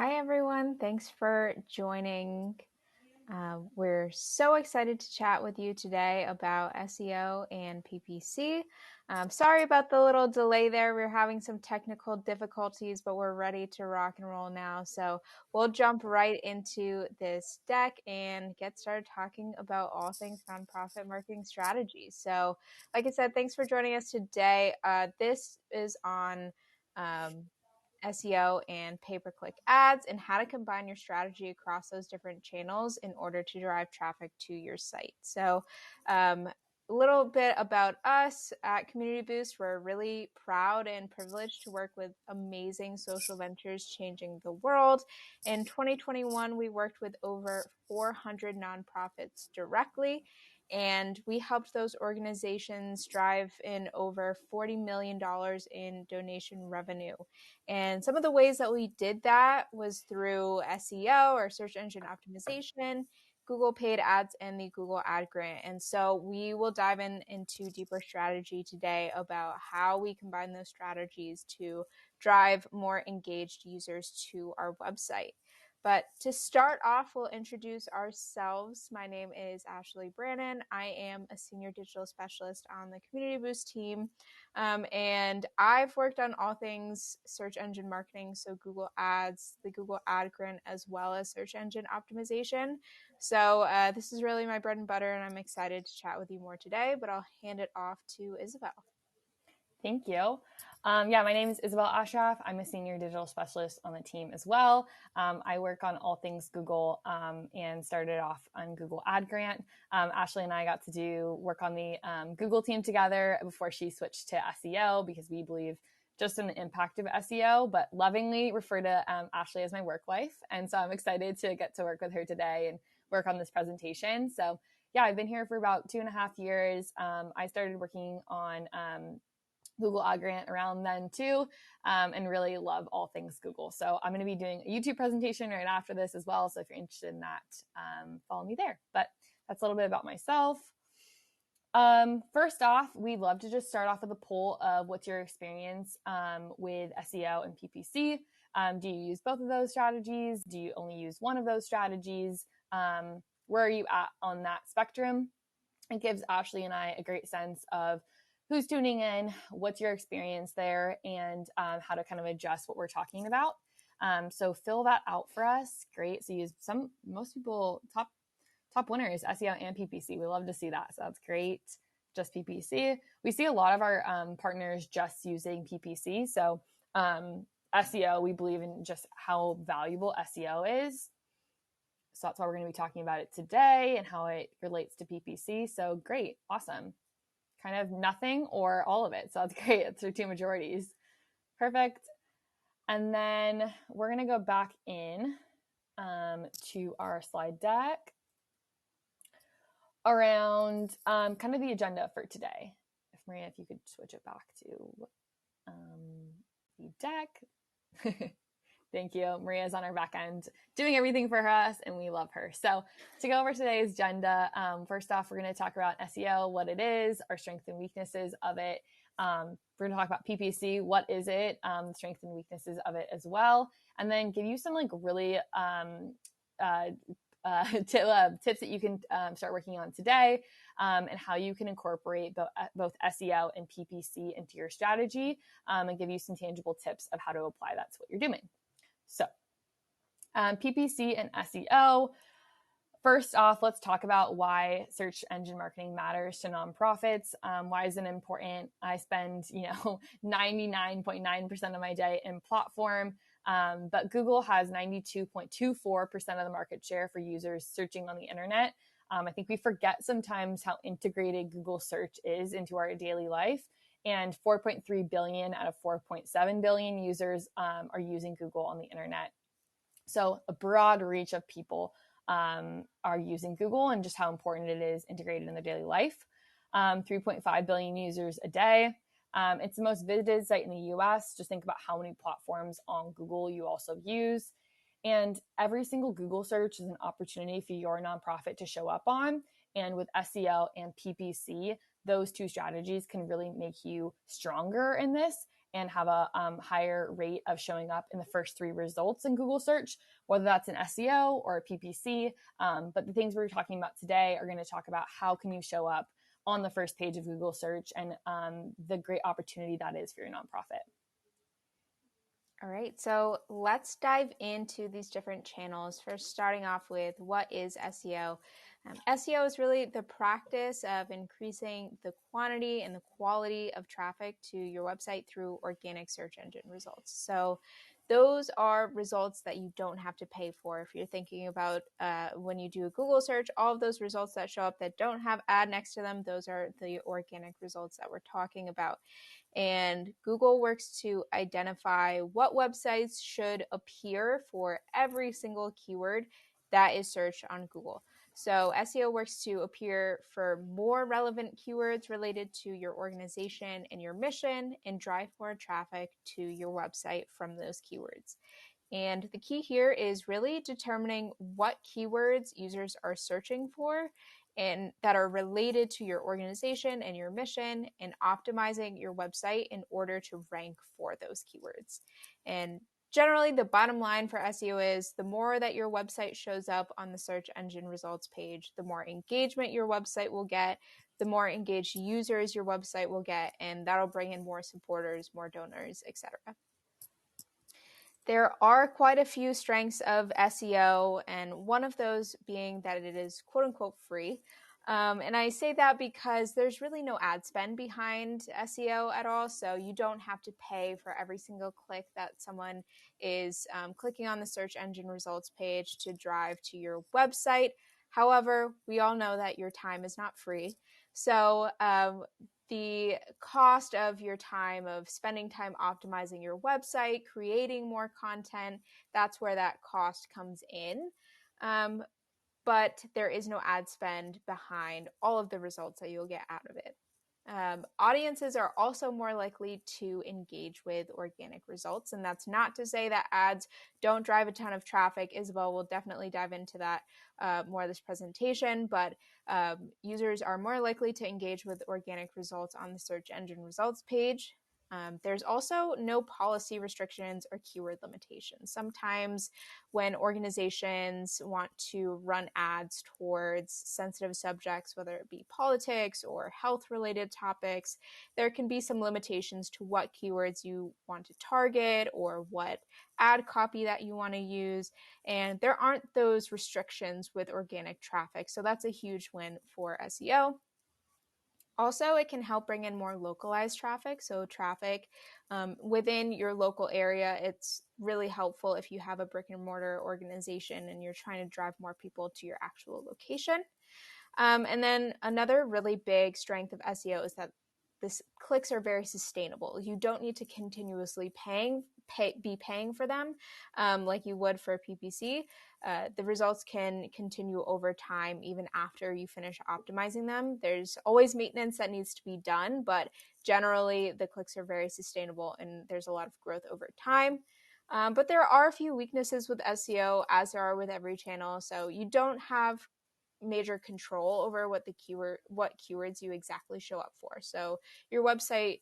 Hi, everyone. Thanks for joining. We're so excited to chat with you today about SEO and PPC. Sorry about the little delay there. We're having some technical difficulties, but we're ready to rock and roll now. So we'll jump right into this deck and get started talking about all things nonprofit marketing strategies. So, like I said, thanks for joining us today. This is on SEO and pay-per-click ads and how to combine your strategy across those different channels in order to drive traffic to your site. So a little bit about us at Community Boost. We're really proud and privileged to work with amazing social ventures changing the world. In 2021, we worked with over 400 nonprofits directly, and we helped those organizations drive in over $40 million in donation revenue. And some of the ways that we did that was through SEO or search engine optimization, Google paid ads, and the Google ad grant. And so we will dive into deeper strategy today about how we combine those strategies to drive more engaged users to our website. But to start off, we'll introduce ourselves. My name is Ashley Brannon. I am a senior digital specialist on the Community Boost team. And I've worked on all things search engine marketing, so Google Ads, the Google Ad Grant, as well as search engine optimization. So this is really my bread and butter, and I'm excited to chat with you more today, but I'll hand it off to Isabel. Thank you. My name is Isabel Ashraf. I'm a senior digital specialist on the team as well. I work on all things Google and started off on Google Ad Grant. Ashley and I got to do work on the Google team together before she switched to SEO because we believe just in the impact of SEO, but lovingly refer to Ashley as my work wife. And so I'm excited to get to work with her today and work on this presentation. So yeah, I've been here for about 2.5 years. I started working on Google Ad Grant around then too, and really love all things Google. So I'm going to be doing a YouTube presentation right after this as well. So if you're interested in that, follow me there. But that's a little bit about myself. First off, we'd love to just start off with a poll of what's your experience with SEO and PPC. Do you use both of those strategies? Do you only use one of those strategies? Where are you at on that spectrum? It gives Ashley and I a great sense of who's tuning in, what's your experience there, and how to kind of adjust what we're talking about. So fill that out for us. Great. So most people, top winners, SEO and PPC. We love to see that. So that's great. Just PPC. We see a lot of our partners just using PPC. So SEO, we believe in just how valuable SEO is. So that's why we're going to be talking about it today and how it relates to PPC. So great. Awesome. Kind of nothing or all of it. So that's great. It's our two majorities. Perfect. And then we're going to go back in to our slide deck around kind of the agenda for today. If Maria, if you could switch it back to the deck. Thank you. Maria's on our back end doing everything for us, and we love her. So to go over today's agenda, first off, we're going to talk about SEO, what it is, our strengths and weaknesses of it. We're going to talk about PPC, what is it, the strengths and weaknesses of it as well, and then give you some really tips that you can start working on today, and how you can incorporate both SEO and PPC into your strategy, and give you some tangible tips of how to apply that to what you're doing. So PPC and SEO. First off, let's talk about why search engine marketing matters to nonprofits. Why is it important? I spend 99.9% of my day in platform, but Google has 92.24% of the market share for users searching on the internet. I think we forget sometimes how integrated Google search is into our daily life. And 4.3 billion out of 4.7 billion users are using Google on the internet. So a broad reach of people are using Google, and just how important it is integrated in their daily life. 3.5 billion users a day. It's the most visited site in the US. Just think about how many platforms on Google you also use. And every single Google search is an opportunity for your nonprofit to show up on. And with SEO and PPC, those two strategies can really make you stronger in this and have a higher rate of showing up in the first 3 results in Google search, whether that's an SEO or a PPC. But the things we're talking about today are going to talk about how can you show up on the first page of Google search and the great opportunity that is for your nonprofit. All right, so let's dive into these different channels. First, starting off with what is SEO? SEO is really the practice of increasing the quantity and the quality of traffic to your website through organic search engine results. So those are results that you don't have to pay for. If you're thinking about when you do a Google search, all of those results that show up that don't have ad next to them, those are the organic results that we're talking about. And Google works to identify what websites should appear for every single keyword that is searched on Google. So SEO works to appear for more relevant keywords related to your organization and your mission and drive more traffic to your website from those keywords. And the key here is really determining what keywords users are searching for and that are related to your organization and your mission, and optimizing your website in order to rank for those keywords. And generally, the bottom line for SEO is the more that your website shows up on the search engine results page, the more engagement your website will get, the more engaged users your website will get, and that'll bring in more supporters, more donors, etc. There are quite a few strengths of SEO, and one of those being that it is quote unquote free. And I say that because there's really no ad spend behind SEO at all. So you don't have to pay for every single click that someone is clicking on the search engine results page to drive to your website. However, we all know that your time is not free. So the cost of your time of spending time optimizing your website, creating more content, that's where that cost comes in. But there is no ad spend behind all of the results that you'll get out of it. Audiences are also more likely to engage with organic results, and that's not to say that ads don't drive a ton of traffic. Isabel will definitely dive into that more this presentation, but users are more likely to engage with organic results on the search engine results page. There's also no policy restrictions or keyword limitations. Sometimes when organizations want to run ads towards sensitive subjects, whether it be politics or health-related topics, there can be some limitations to what keywords you want to target or what ad copy that you want to use. And there aren't those restrictions with organic traffic. So that's a huge win for SEO. Also, it can help bring in more localized traffic. So traffic within your local area, it's really helpful if you have a brick and mortar organization and you're trying to drive more people to your actual location. And then another really big strength of SEO is that this clicks are very sustainable. You don't need to continuously be paying for them like you would for PPC. The results can continue over time even after you finish optimizing them. There's always maintenance that needs to be done, but generally the clicks are very sustainable and there's a lot of growth over time. But there are a few weaknesses with SEO, as there are with every channel. So you don't have major control over what keywords you exactly show up for. So your website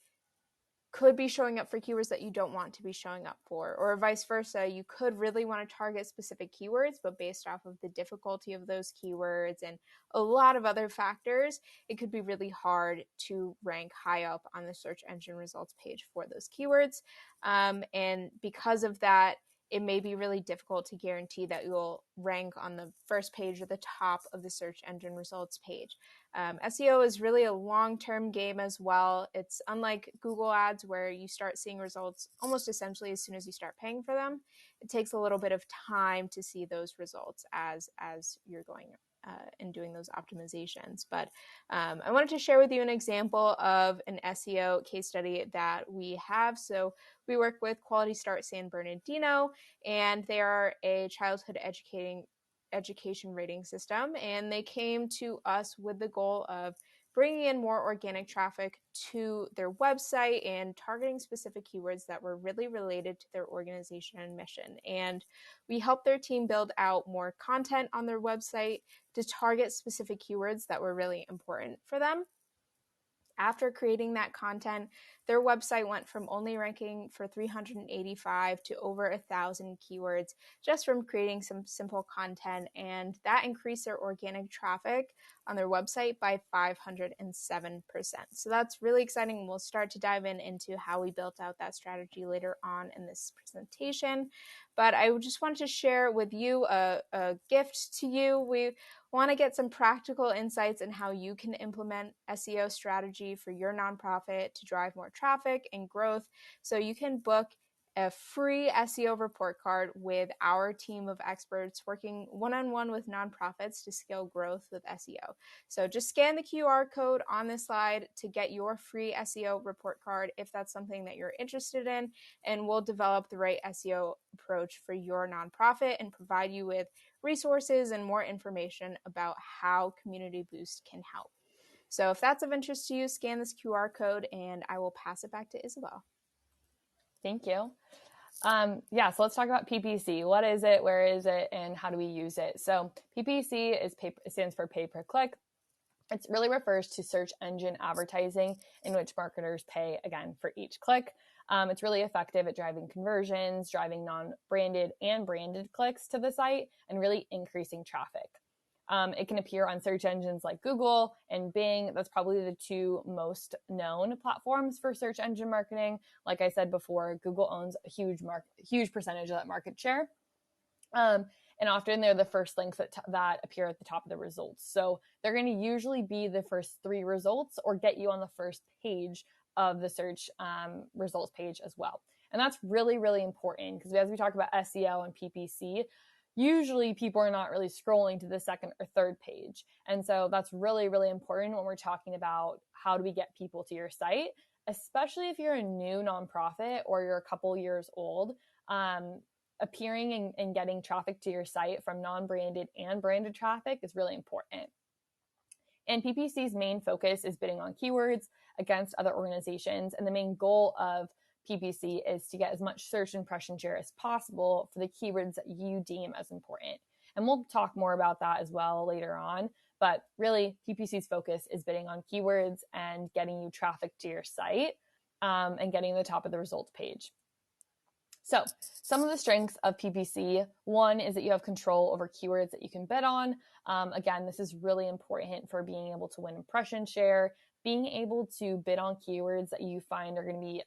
could be showing up for keywords that you don't want to be showing up for, or vice versa. You could really want to target specific keywords, but based off of the difficulty of those keywords and a lot of other factors, it could be really hard to rank high up on the search engine results page for those keywords. And because of that, it may be really difficult to guarantee that you'll rank on the first page or the top of the search engine results page. SEO is really a long-term game as well. It's unlike Google ads where you start seeing results almost essentially as soon as you start paying for them. It takes a little bit of time to see those results as you're going and doing those optimizations. But I wanted to share with you an example of an SEO case study that we have. So we work with Quality Start San Bernardino, and they are a childhood education rating system, and they came to us with the goal of bringing in more organic traffic to their website and targeting specific keywords that were really related to their organization and mission. And we helped their team build out more content on their website to target specific keywords that were really important for them. After creating that content, their website went from only ranking for 385 to over 1,000 keywords just from creating some simple content, and that increased their organic traffic on their website by 507%. So that's really exciting. We'll start to dive into how we built out that strategy later on in this presentation. But I just wanted to share with you a gift to you. We want to get some practical insights in how you can implement SEO strategy for your nonprofit to drive more traffic and growth. So you can book a free SEO report card with our team of experts working one-on-one with nonprofits to scale growth with SEO. So just scan the QR code on this slide to get your free SEO report card if that's something that you're interested in, and we'll develop the right SEO approach for your nonprofit and provide you with resources and more information about how Community Boost can help. So if that's of interest to you, scan this QR code and I will pass it back to Isabel. Thank you. So let's talk about PPC. What is it? Where is it? And how do we use it? So PPC stands for pay per click. It really refers to search engine advertising in which marketers pay, again, for each click. It's really effective at driving conversions, driving non-branded and branded clicks to the site, and really increasing traffic. It can appear on search engines like Google and Bing. That's probably the two most known platforms for search engine marketing. Like I said before, Google owns a huge percentage of that market share. And often they're the first links that appear at the top of the results. So they're going to usually be the first 3 results or get you on the first page of the search results page as well. And that's really, really important because as we talk about SEO and PPC, usually people are not really scrolling to the second or third page. And so that's really, really important when we're talking about how do we get people to your site, especially if you're a new nonprofit or you're a couple years old. Appearing and getting traffic to your site from non-branded and branded traffic is really important. And PPC's main focus is bidding on keywords against other organizations. And the main goal of PPC is to get as much search impression share as possible for the keywords that you deem as important. And we'll talk more about that as well later on. But really, PPC's focus is bidding on keywords and getting you traffic to your site and getting to the top of the results page. So some of the strengths of PPC, one is that you have control over keywords that you can bid on. Again, this is really important for being able to win impression share, being able to bid on keywords that you find are going to be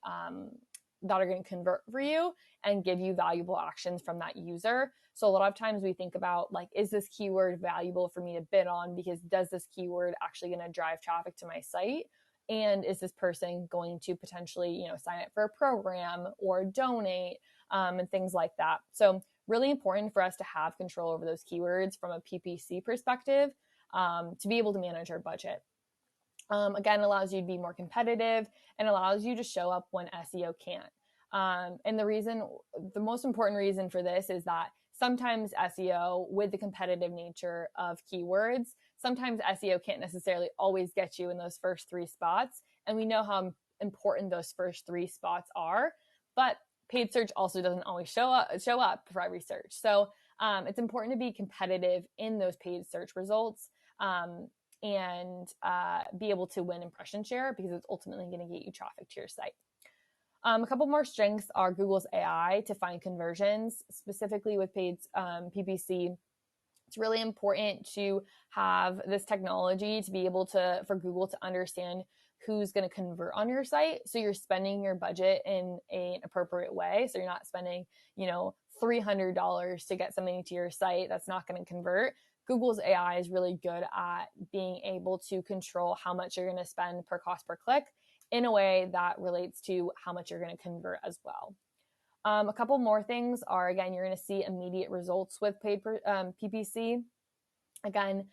that are going to convert for you and give you valuable actions from that user. So a lot of times we think about like, is this keyword valuable for me to bid on? Because does this keyword actually going to drive traffic to my site? And is this person going to potentially, sign up for a program or donate and things like that? So really important for us to have control over those keywords from a PPC perspective to be able to manage our budget. Again, allows you to be more competitive and allows you to show up when SEO can't. And the most important reason for this is that sometimes SEO, with the competitive nature of keywords, sometimes SEO can't necessarily always get you in those first 3 spots. And we know how important those first 3 spots are, but paid search also doesn't always show up for every search. So it's important to be competitive in those paid search results and be able to win impression share because it's ultimately going to get you traffic to your site. A couple more strengths are Google's AI to find conversions, specifically with paid PPC. It's really important to have this technology to be able for Google to understand who's going to convert on your site. So you're spending your budget in an appropriate way. So you're not spending, $300 to get something to your site that's not going to convert. Google's AI is really good at being able to control how much you're going to spend per cost per click in a way that relates to how much you're going to convert as well. A couple more things are, again, you're going to see immediate results with paid PPC. Again,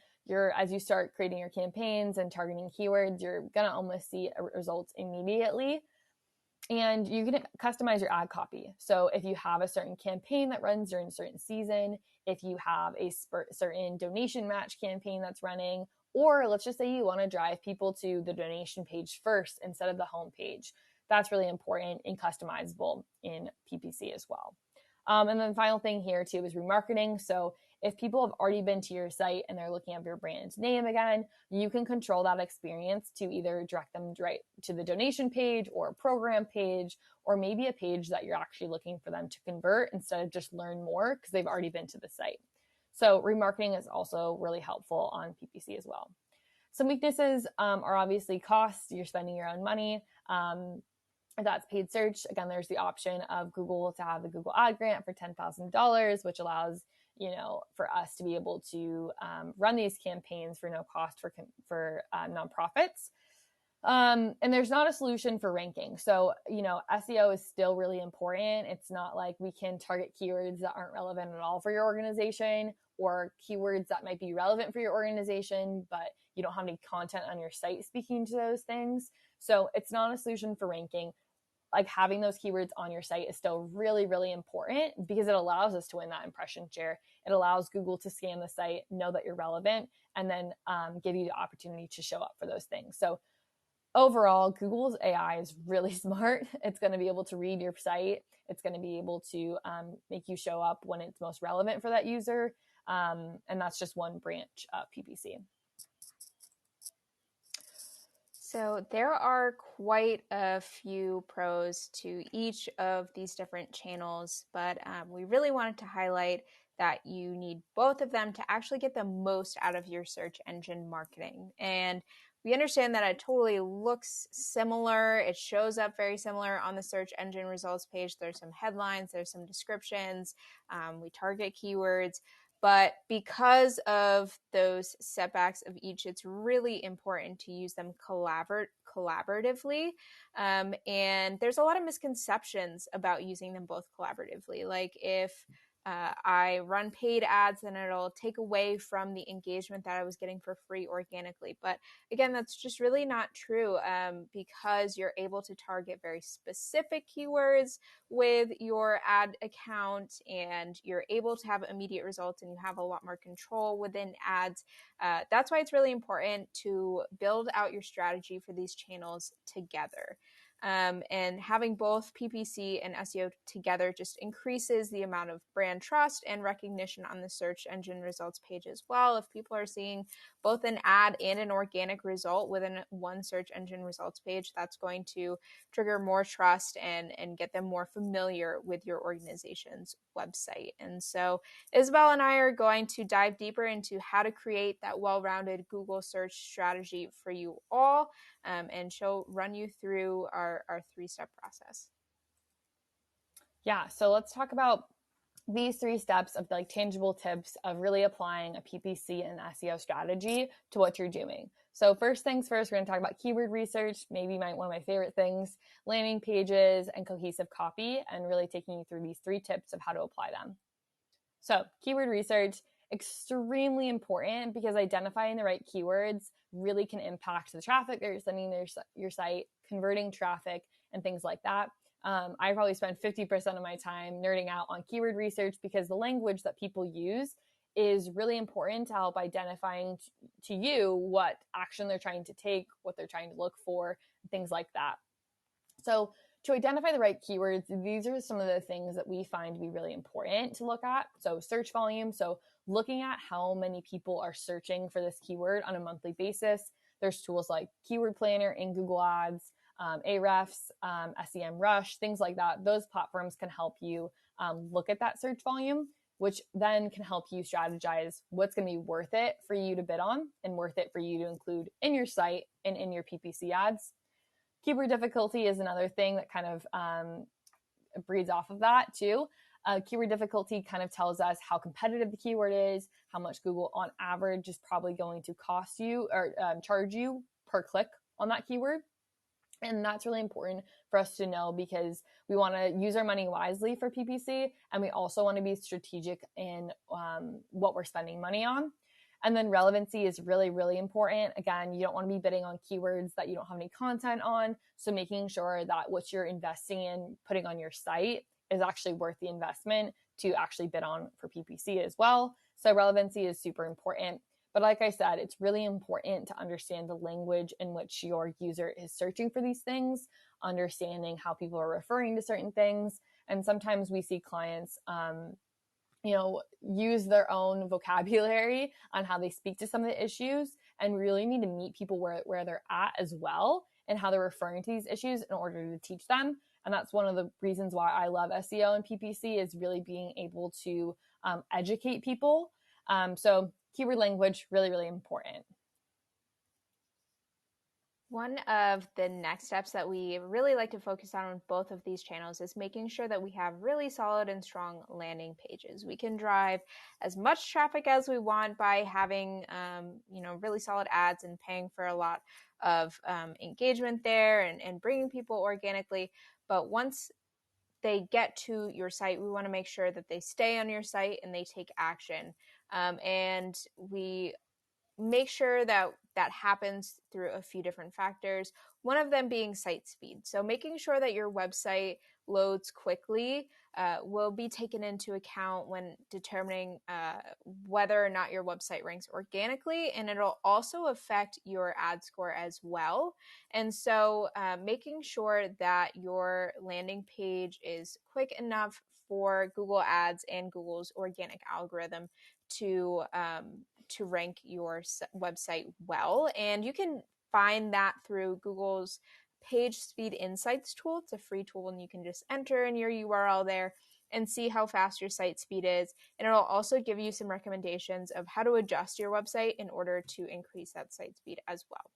as you start creating your campaigns and targeting keywords, you're going to almost see results immediately. And you can customize your ad copy. So if you have a certain campaign that runs during a certain season, if you have a certain donation match campaign that's running, or let's just say you want to drive people to the donation page first instead of the home page, that's really important and customizable in PPC as well. And then the final thing here too is remarketing. So if people have already been to your site and they're looking up your brand name again, you can control that experience to either direct them right to the donation page or a program page, or maybe a page that you're actually looking for them to convert instead of just learn more because they've already been to the site. So remarketing is also really helpful on PPC as well. Some weaknesses are obviously costs. You're spending your own money. If that's paid search, again, there's the option of Google to have the Google ad grant for $10,000, which allows for us to be able to run these campaigns for no cost for nonprofits. And there's not a solution for ranking. So, SEO is still really important. It's not like we can target keywords that aren't relevant at all for your organization, or keywords that might be relevant for your organization, but you don't have any content on your site speaking to those things. So it's not a solution for ranking. Like having those keywords on your site is still really, really important because it allows us to win that impression share. It allows Google to scan the site, know that you're relevant, and then give you the opportunity to show up for those things. So overall, Google's AI is really smart. It's going to be able to read your site. It's going to be able to make you show up when it's most relevant for that user. And that's just one branch of PPC. So there are quite a few pros to each of these different channels, but we really wanted to highlight that you need both of them to actually get the most out of your search engine marketing. And we understand that it totally looks similar. It shows up very similar on the search engine results page. There's some headlines, there's some descriptions, we target keywords. But because of those setbacks of each, it's really important to use them collaboratively. And there's a lot of misconceptions about using them both collaboratively. Like if I run paid ads, then it'll take away from the engagement that I was getting for free organically. But again, that's just really not true because you're able to target very specific keywords with your ad account, and you're able to have immediate results, and you have a lot more control within ads. That's why it's really important to build out your strategy for these channels together. And having both PPC and SEO together just increases the amount of brand trust and recognition on the search engine results page as well. If people are seeing both an ad and an organic result within one search engine results page, that's going to trigger more trust and get them more familiar with your organization's website. And so Isabel and I are going to dive deeper into how to create that well-rounded Google search strategy for you all. And she'll run you through our three-step process. Yeah, so let's talk about these 3 steps of like tangible tips of really applying a PPC and SEO strategy to what you're doing. So first things first, we're going to talk about keyword research, maybe one of my favorite things, landing pages, and cohesive copy, and really taking you through these 3 tips of how to apply them. So keyword research, extremely important because identifying the right keywords really can impact the traffic that you're sending your site, converting traffic, and things like that. I probably spend 50% of my time nerding out on keyword research because the language that people use is really important to help identifying to you what action they're trying to take, what they're trying to look for, things like that. So to identify the right keywords, these are some of the things that we find to be really important to look at. So search volume. So looking at how many people are searching for this keyword on a monthly basis. There's tools like Keyword Planner in Google Ads, Ahrefs, SEMrush, things like that. Those platforms can help you look at that search volume, which then can help you strategize what's going to be worth it for you to bid on and worth it for you to include in your site and in your PPC ads. Keyword difficulty is another thing that kind of breeds off of that too. Keyword difficulty kind of tells us how competitive the keyword is, how much Google on average is probably going to cost you or charge you per click on that keyword. And that's really important for us to know because we want to use our money wisely for PPC, and we also want to be strategic in what we're spending money on. And then relevancy is really, really important. Again, you don't want to be bidding on keywords that you don't have any content on. So making sure that what you're investing in, putting on your site is actually worth the investment to actually bid on for PPC as well. So relevancy is super important. But like I said, it's really important to understand the language in which your user is searching for these things, understanding how people are referring to certain things, And sometimes we see clients, use their own vocabulary on how they speak to some of the issues, and really need to meet people where they're at as well and how they're referring to these issues in order to teach them. And that's one of the reasons why I love SEO and PPC, is really being able to educate people. So keyword language, really, really important. One of the next steps that we really like to focus on both of these channels is making sure that we have really solid and strong landing pages. We can drive as much traffic as we want by having, really solid ads and paying for a lot of engagement there and bringing people organically. But once they get to your site, we want to make sure that they stay on your site and they take action. And we make sure that that happens through a few different factors, one of them being site speed. So making sure that your website loads quickly will be taken into account when determining whether or not your website ranks organically, and it'll also affect your ad score as well. And so making sure that your landing page is quick enough for Google Ads and Google's organic algorithm to rank your website well. And you can find that through Google's Page Speed Insights tool. It's a free tool, and you can just enter in your URL there and see how fast your site speed is. And it'll also give you some recommendations of how to adjust your website in order to increase that site speed as well.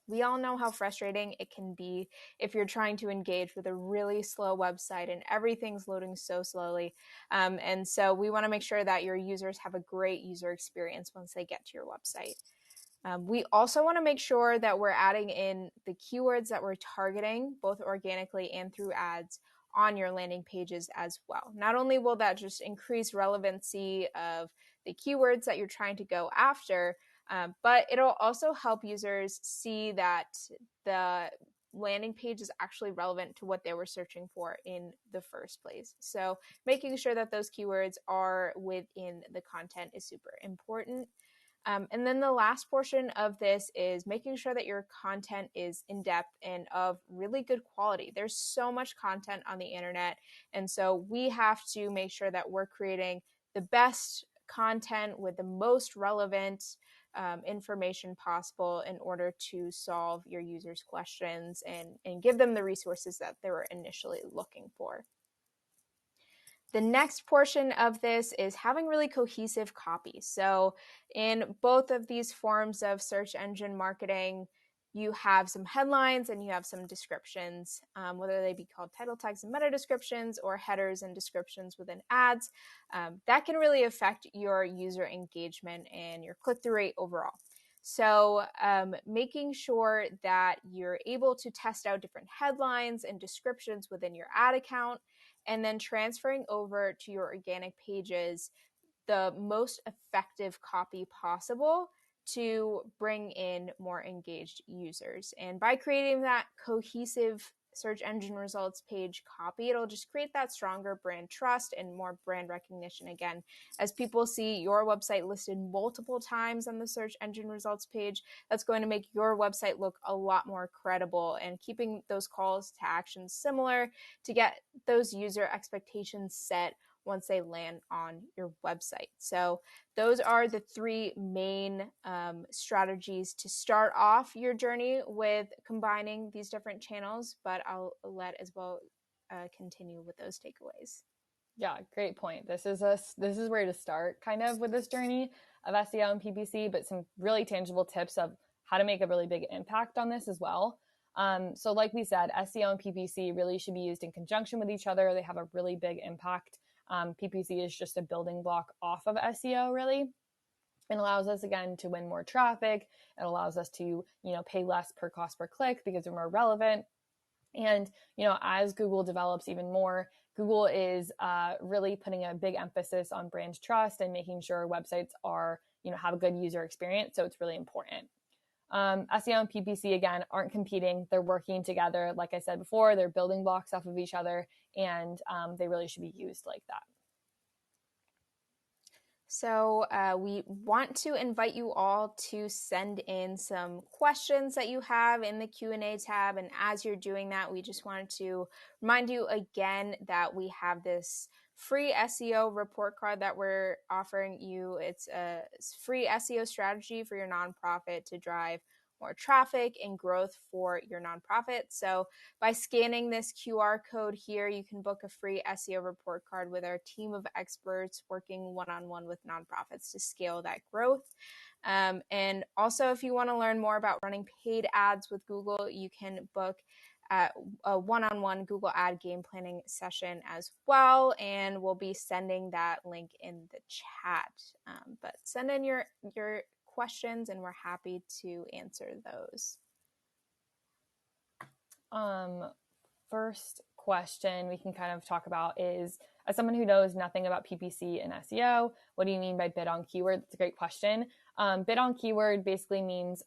We all know how frustrating it can be if you're trying to engage with a really slow website and everything's loading so slowly. And so we want to make sure that your users have a great user experience once they get to your website. We also want to make sure that we're adding in the keywords that we're targeting, both organically and through ads, on your landing pages as well. Not only will that just increase relevancy of the keywords that you're trying to go after, but it'll also help users see that the landing page is actually relevant to what they were searching for in the first place. So making sure that those keywords are within the content is super important. And then the last portion of this is making sure that your content is in depth and of really good quality. There's so much content on the internet, and so we have to make sure that we're creating the best content with the most relevant information possible in order to solve your users' questions and give them the resources that they were initially looking for. The next portion of this is having really cohesive copy. So in both of these forms of search engine marketing, you have some headlines and you have some descriptions, whether they be called title tags and meta descriptions or headers and descriptions within ads. That can really affect your user engagement and your click-through rate overall. So making sure that you're able to test out different headlines and descriptions within your ad account, and then transferring over to your organic pages the most effective copy possible to bring in more engaged users. And by creating that cohesive search engine results page copy, it'll just create that stronger brand trust and more brand recognition again. As people see your website listed multiple times on the search engine results page, that's going to make your website look a lot more credible, and keeping those calls to action similar to get those user expectations set once they land on your website. So those are the three main strategies to start off your journey with combining these different channels, but I'll let Isabel continue with those takeaways. Yeah, great point. This is where to start kind of with this journey of SEO and PPC, but some really tangible tips of how to make a really big impact on this as well. So like we said, SEO and PPC really should be used in conjunction with each other. They have a really big impact. PPC is just a building block off of SEO, really. It allows us, again, to win more traffic. It allows us to, pay less per cost per click because we're more relevant. And, as Google develops even more, Google is really putting a big emphasis on brand trust and making sure websites are, have a good user experience. So it's really important. SEO and PPC, again, aren't competing. They're working together. Like I said before, they're building blocks off of each other, and they really should be used like that. So we want to invite you all to send in some questions that you have in the Q&A tab. And as you're doing that, we just wanted to remind you again that we have this free SEO report card that we're offering you. It's a free SEO strategy for your nonprofit to drive more traffic and growth for your nonprofit. So by scanning this QR code here, you can book a free SEO report card with our team of experts working one-on-one with nonprofits to scale that growth. And also, if you want to learn more about running paid ads with Google, you can book a one-on-one Google ad game planning session as well. And we'll be sending that link in the chat. But send in your questions and we're happy to answer those. First question we can kind of talk about is, as someone who knows nothing about PPC and SEO, what do you mean by bid on keyword? That's a great question. Bid on keyword basically means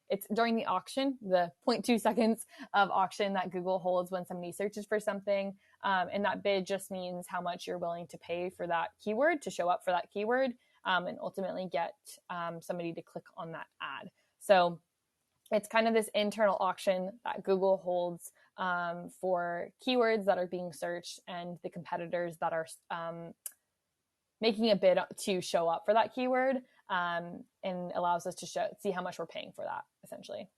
it's during the auction, the 0.2 seconds of auction that Google holds when somebody searches for something. And that bid just means how much you're willing to pay for that keyword, to show up for that keyword, and ultimately get somebody to click on that ad. So it's kind of this internal auction that Google holds for keywords that are being searched and the competitors that are making a bid to show up for that keyword, and allows us to see how much we're paying for that, essentially.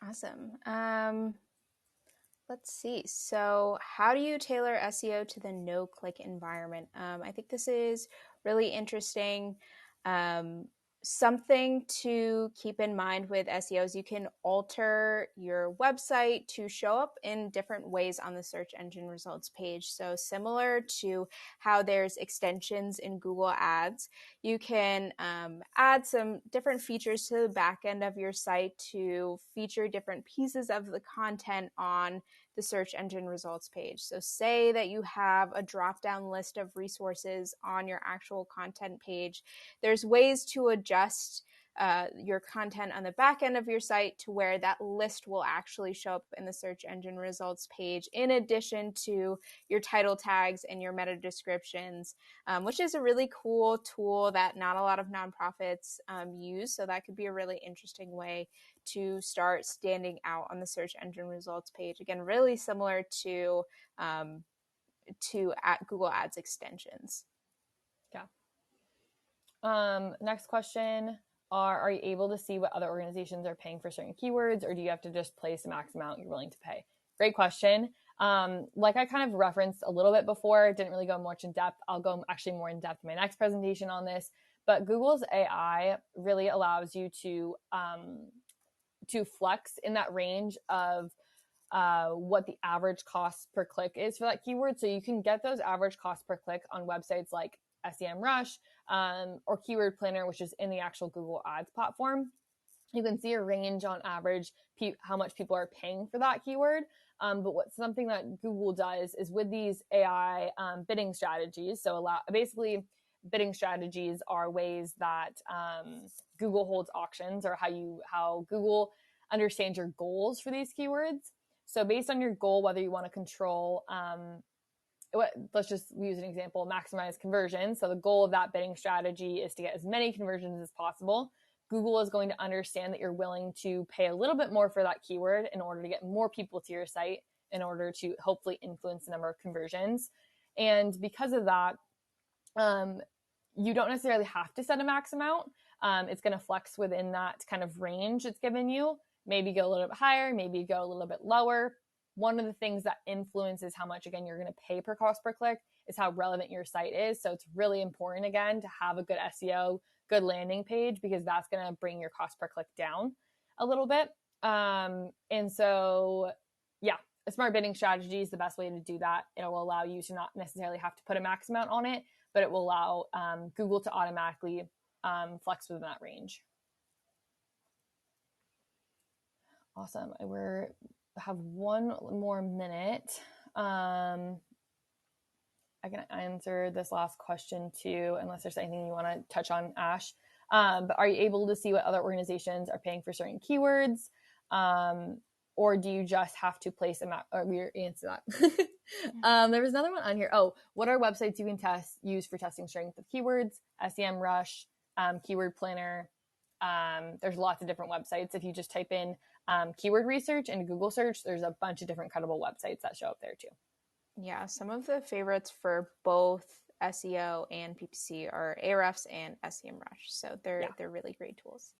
Awesome. Let's see. So how do you tailor SEO to the no-click environment? I think this is really interesting. Something to keep in mind with SEO is you can alter your website to show up in different ways on the search engine results page. So similar to how there's extensions in Google Ads, you can add some different features to the back end of your site to feature different pieces of the content on the search engine results page. So say that you have a drop-down list of resources on your actual content page. There's ways to adjust your content on the back end of your site to where that list will actually show up in the search engine results page, in addition to your title tags and your meta descriptions, which is a really cool tool that not a lot of nonprofits use. So that could be a really interesting way to start standing out on the search engine results page. Again, really similar to Google Ads extensions. Yeah. Next question. Are you able to see what other organizations are paying for certain keywords, or do you have to just place the max amount you're willing to pay? Great question. Like I kind of referenced a little bit before, didn't really go much in depth. I'll go actually more in depth in my next presentation on this, but Google's AI really allows you to flex in that range of what the average cost per click is for that keyword. So you can get those average costs per click on websites like SEMrush or Keyword Planner, which is in the actual Google Ads platform. You can see a range on average how much people are paying for that keyword. But something that Google does is with these AI bidding strategies. So basically bidding strategies are ways that Google holds auctions, or how Google understands your goals for these keywords. So based on your goal, whether you want to control, let's just use an example, maximize conversions. So the goal of that bidding strategy is to get as many conversions as possible. Google is going to understand that you're willing to pay a little bit more for that keyword in order to get more people to your site, in order to hopefully influence the number of conversions. And because of that, you don't necessarily have to set a max amount. It's going to flex within that kind of range it's given you. Maybe go a little bit higher, maybe go a little bit lower. One of the things that influences how much, again, you're going to pay per cost per click is how relevant your site is. So it's really important, again, to have a good SEO, good landing page, because that's going to bring your cost per click down a little bit. And so, yeah, a smart bidding strategy is the best way to do that. It will allow you to not necessarily have to put a max amount on it, but it will allow Google to automatically flex within that range. Awesome. We have one more minute. I can answer this last question too, unless there's anything you want to touch on, Ash. But are you able to see what other organizations are paying for certain keywords? Or do you just have to place or we answer that? There was another one on here. Oh, what are websites you can use for testing strength of keywords? SEMrush, Keyword Planner. There's lots of different websites. If you just type in keyword research in Google search, there's a bunch of different credible websites that show up there too. Yeah, some of the favorites for both SEO and PPC are Ahrefs and SEMrush. So they're really great tools.